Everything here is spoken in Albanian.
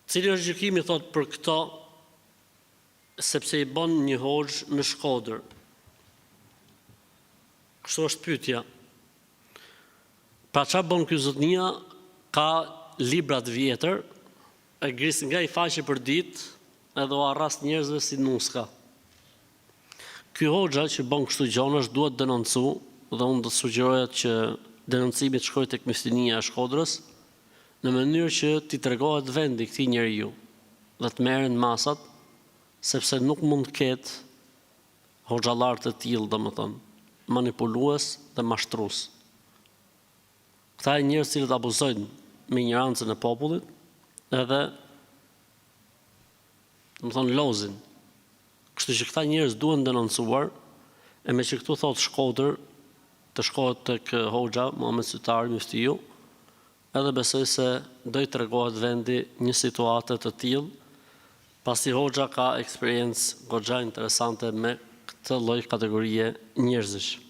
Cili është gjykimi, thot, për këto, sepse i bën një hoxh në Shkodër? Kështu është pyetja. Pra çfarë bën ky zotnia? Ka libra të vjetër, e gris nga i faqe për ditë, edhe u arras njerëzve si nuska. Ky hoxha që bën kështu gjonash duhet denoncu, dhe unë do të sugjeroja që denoncimi të shkojë tek Myslinia e Shkodrës, në mënyrë që t'i tregohet vendi këtij njeriu dhe të merren masat, sepse nuk mund të ketë hoxhallar të tillë, domethënë, manipulues dhe mashtrues. Këta janë njerëz që abuzojnë me ignorancën e popullit, edhe domethënë lozin. Kështu që këta njerëz duhen denoncuar, e me që këtu thotë Shkodër, të shkohet tek hoxha Muhamet Sytari Muftiu, edhe besoj se do i tregohet vendi një situatë të tillë, pasi hoxha ka eksperiencë goxha interesante me këtë lloj kategorie njerëzish.